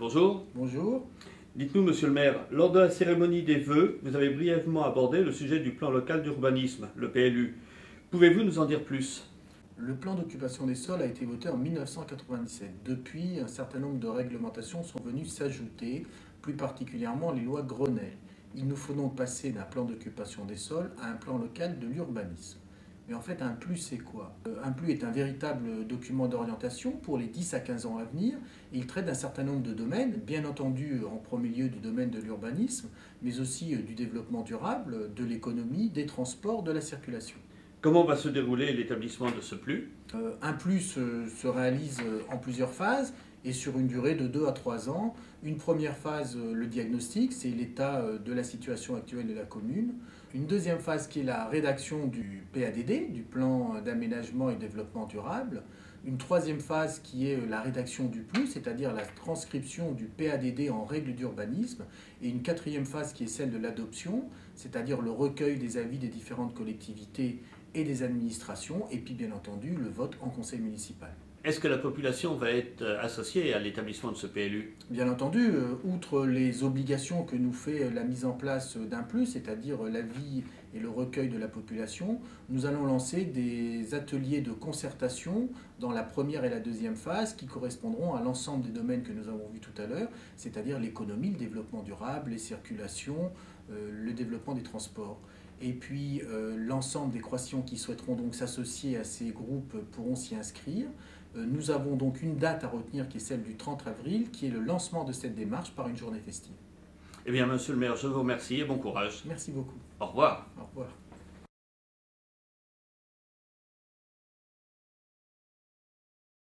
Bonjour. Bonjour. Dites-nous, monsieur le maire, lors de la cérémonie des vœux, vous avez brièvement abordé le sujet du plan local d'urbanisme, le PLU. Pouvez-vous nous en dire plus? Le plan d'occupation des sols a été voté en 1997. Depuis, un certain nombre de réglementations sont venues s'ajouter, plus particulièrement les lois Grenelle. Il nous faut donc passer d'un plan d'occupation des sols à un plan local de l'urbanisme. Mais en fait, un PLU, c'est quoi? Un PLU est un véritable document d'orientation pour les 10 à 15 ans à venir. Il traite d'un certain nombre de domaines, bien entendu en premier lieu du domaine de l'urbanisme, mais aussi du développement durable, de l'économie, des transports, de la circulation. Comment va se dérouler l'établissement de ce PLU? Un PLU se réalise en plusieurs phases et sur une durée de 2 à 3 ans. Une première phase, le diagnostic, c'est l'état de la situation actuelle de la commune. Une deuxième phase qui est la rédaction du PADD, du plan d'aménagement et développement durable. Une troisième phase qui est la rédaction du PLU, c'est-à-dire la transcription du PADD en règles d'urbanisme. Et une quatrième phase qui est celle de l'adoption, c'est-à-dire le recueil des avis des différentes collectivités et des administrations, et puis bien entendu le vote en conseil municipal. Est-ce que la population va être associée à l'établissement de ce PLU? Bien entendu, outre les obligations que nous fait la mise en place d'un PLU, c'est-à-dire l'avis et le recueil de la population, nous allons lancer des ateliers de concertation dans la première et la deuxième phase qui correspondront à l'ensemble des domaines que nous avons vus tout à l'heure, c'est-à-dire l'économie, le développement durable, les circulations, le développement des transports. Et puis l'ensemble des croissants qui souhaiteront donc s'associer à ces groupes pourront s'y inscrire. Nous avons donc une date à retenir qui est celle du 30 avril, qui est le lancement de cette démarche par une journée festive. Eh bien, monsieur le maire, je vous remercie et bon courage. Merci beaucoup. Au revoir. Au revoir.